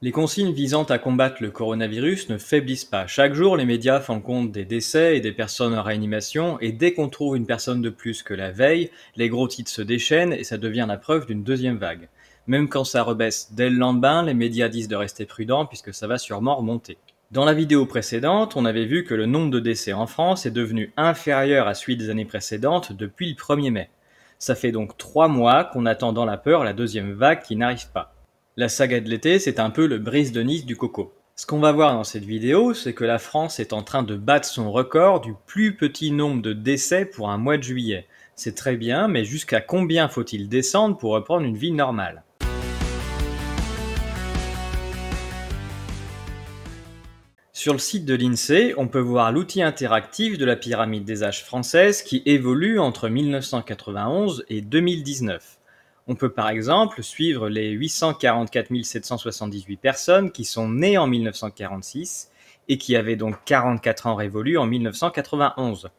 Les consignes visant à combattre le coronavirus ne faiblissent pas. Chaque jour, les médias font le compte des décès et des personnes en réanimation, et dès qu'on trouve une personne de plus que la veille, les gros titres se déchaînent et ça devient la preuve d'une deuxième vague. Même quand ça rebaisse dès le lendemain, les médias disent de rester prudents puisque ça va sûrement remonter. Dans la vidéo précédente, on avait vu que le nombre de décès en France est devenu inférieur à celui des années précédentes depuis le 1er mai. Ça fait donc 3 mois qu'on attend dans la peur la deuxième vague qui n'arrive pas. La saga de l'été, c'est un peu le brise de Nice du coco. Ce qu'on va voir dans cette vidéo, c'est que la France est en train de battre son record du plus petit nombre de décès pour un mois de juillet. C'est très bien, mais jusqu'à combien faut-il descendre pour reprendre une vie normale ? Sur le site de l'INSEE, on peut voir l'outil interactif de la pyramide des âges française qui évolue entre 1991 et 2019. On peut par exemple suivre les 844 778 personnes qui sont nées en 1946 et qui avaient donc 44 ans révolus en 1991.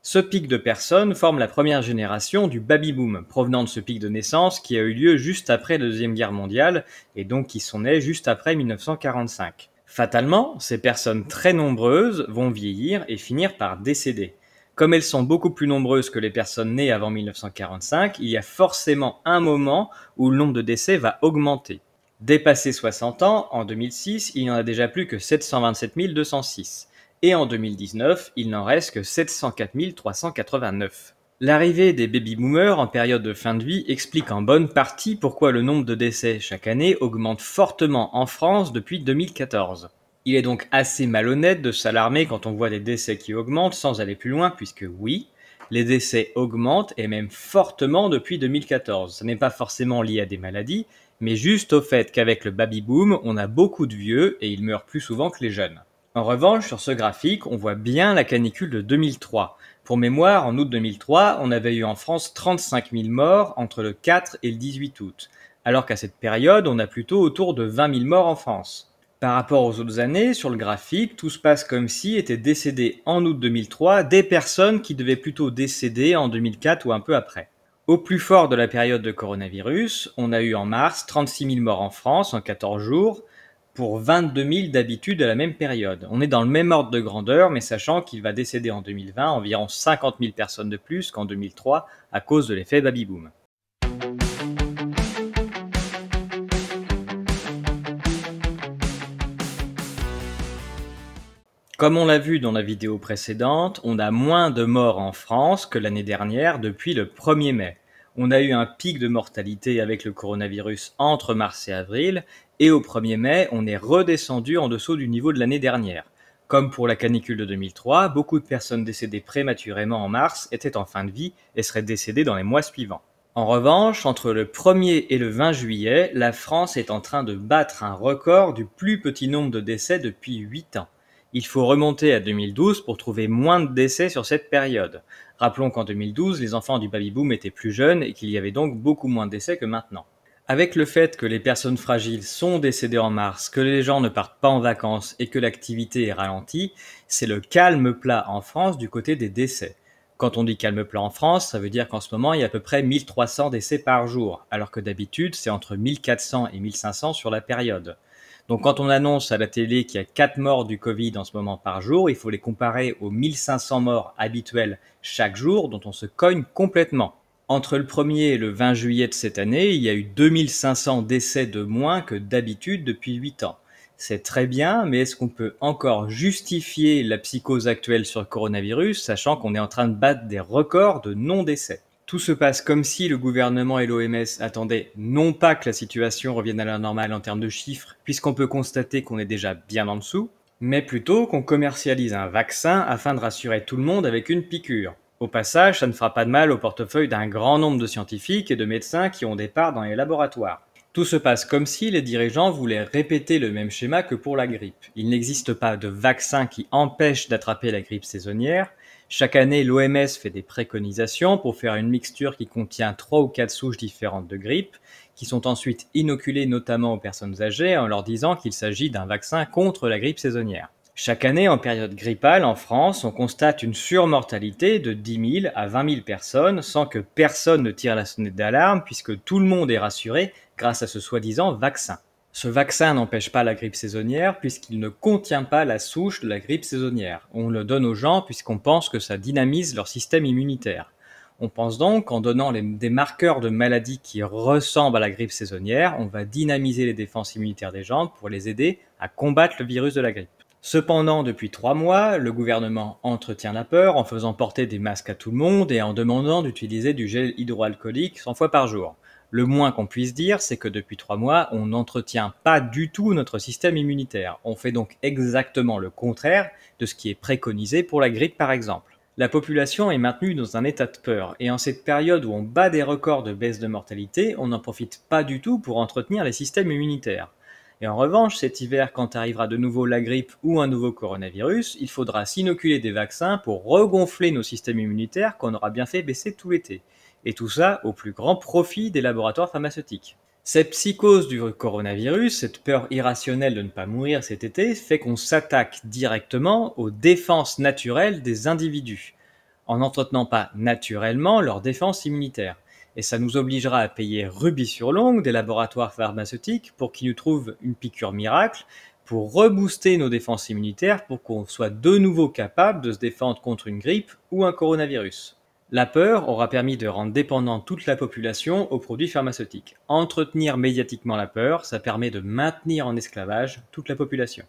Ce pic de personnes forme la première génération du baby-boom, provenant de ce pic de naissance qui a eu lieu juste après la Deuxième Guerre mondiale et donc qui sont nées juste après 1945. Fatalement, ces personnes très nombreuses vont vieillir et finir par décéder. Comme elles sont beaucoup plus nombreuses que les personnes nées avant 1945, il y a forcément un moment où le nombre de décès va augmenter. Dépassé 60 ans, en 2006, il n'y en a déjà plus que 727 206. Et en 2019, il n'en reste que 704 389. L'arrivée des baby-boomers en période de fin de vie explique en bonne partie pourquoi le nombre de décès chaque année augmente fortement en France depuis 2014. Il est donc assez malhonnête de s'alarmer quand on voit des décès qui augmentent sans aller plus loin, puisque oui, les décès augmentent et même fortement depuis 2014. Ce n'est pas forcément lié à des maladies, mais juste au fait qu'avec le baby-boom, on a beaucoup de vieux et ils meurent plus souvent que les jeunes. En revanche, sur ce graphique, on voit bien la canicule de 2003. Pour mémoire, en août 2003, on avait eu en France 35 000 morts entre le 4 et le 18 août, alors qu'à cette période, on a plutôt autour de 20 000 morts en France. Par rapport aux autres années, sur le graphique, tout se passe comme si étaient décédées en août 2003 des personnes qui devaient plutôt décéder en 2004 ou un peu après. Au plus fort de la période de coronavirus, on a eu en mars 36 000 morts en France en 14 jours, pour 22 000 d'habitude à la même période. On est dans le même ordre de grandeur, mais sachant qu'il va décéder en 2020 environ 50 000 personnes de plus qu'en 2003 à cause de l'effet baby-boom. Comme on l'a vu dans la vidéo précédente, on a moins de morts en France que l'année dernière depuis le 1er mai. On a eu un pic de mortalité avec le coronavirus entre mars et avril, et au 1er mai, on est redescendu en dessous du niveau de l'année dernière. Comme pour la canicule de 2003, beaucoup de personnes décédées prématurément en mars étaient en fin de vie et seraient décédées dans les mois suivants. En revanche, entre le 1er et le 20 juillet, la France est en train de battre un record du plus petit nombre de décès depuis 8 ans. Il faut remonter à 2012 pour trouver moins de décès sur cette période. Rappelons qu'en 2012, les enfants du baby-boom étaient plus jeunes et qu'il y avait donc beaucoup moins de décès que maintenant. Avec le fait que les personnes fragiles sont décédées en mars, que les gens ne partent pas en vacances et que l'activité est ralentie, c'est le calme plat en France du côté des décès. Quand on dit calme plat en France, ça veut dire qu'en ce moment, il y a à peu près 1300 décès par jour, alors que d'habitude, c'est entre 1400 et 1500 sur la période. Donc quand on annonce à la télé qu'il y a 4 morts du Covid en ce moment par jour, il faut les comparer aux 1500 morts habituels chaque jour dont on se cogne complètement. Entre le 1er et le 20 juillet de cette année, il y a eu 2500 décès de moins que d'habitude depuis 8 ans. C'est très bien, mais est-ce qu'on peut encore justifier la psychose actuelle sur le coronavirus, sachant qu'on est en train de battre des records de non-décès ? Tout se passe comme si le gouvernement et l'OMS attendaient non pas que la situation revienne à la normale en termes de chiffres, puisqu'on peut constater qu'on est déjà bien en dessous, mais plutôt qu'on commercialise un vaccin afin de rassurer tout le monde avec une piqûre. Au passage, ça ne fera pas de mal au portefeuille d'un grand nombre de scientifiques et de médecins qui ont des parts dans les laboratoires. Tout se passe comme si les dirigeants voulaient répéter le même schéma que pour la grippe. Il n'existe pas de vaccin qui empêche d'attraper la grippe saisonnière. Chaque année, l'OMS fait des préconisations pour faire une mixture qui contient 3 ou 4 souches différentes de grippe, qui sont ensuite inoculées notamment aux personnes âgées en leur disant qu'il s'agit d'un vaccin contre la grippe saisonnière. Chaque année, en période grippale, en France, on constate une surmortalité de 10 000 à 20 000 personnes sans que personne ne tire la sonnette d'alarme puisque tout le monde est rassuré grâce à ce soi-disant vaccin. Ce vaccin n'empêche pas la grippe saisonnière puisqu'il ne contient pas la souche de la grippe saisonnière. On le donne aux gens puisqu'on pense que ça dynamise leur système immunitaire. On pense donc qu'en donnant des marqueurs de maladies qui ressemblent à la grippe saisonnière, on va dynamiser les défenses immunitaires des gens pour les aider à combattre le virus de la grippe. Cependant, depuis 3 mois, le gouvernement entretient la peur en faisant porter des masques à tout le monde et en demandant d'utiliser du gel hydroalcoolique 100 fois par jour. Le moins qu'on puisse dire, c'est que depuis 3 mois, on n'entretient pas du tout notre système immunitaire. On fait donc exactement le contraire de ce qui est préconisé pour la grippe par exemple. La population est maintenue dans un état de peur, et en cette période où on bat des records de baisse de mortalité, on n'en profite pas du tout pour entretenir les systèmes immunitaires. Et en revanche, cet hiver, quand arrivera de nouveau la grippe ou un nouveau coronavirus, il faudra s'inoculer des vaccins pour regonfler nos systèmes immunitaires qu'on aura bien fait baisser tout l'été. Et tout ça au plus grand profit des laboratoires pharmaceutiques. Cette psychose du coronavirus, cette peur irrationnelle de ne pas mourir cet été, fait qu'on s'attaque directement aux défenses naturelles des individus, en n'entretenant pas naturellement leur défense immunitaire. Et ça nous obligera à payer rubis sur l'ongle des laboratoires pharmaceutiques pour qu'ils nous trouvent une piqûre miracle, pour rebooster nos défenses immunitaires pour qu'on soit de nouveau capable de se défendre contre une grippe ou un coronavirus. La peur aura permis de rendre dépendante toute la population aux produits pharmaceutiques. Entretenir médiatiquement la peur, ça permet de maintenir en esclavage toute la population.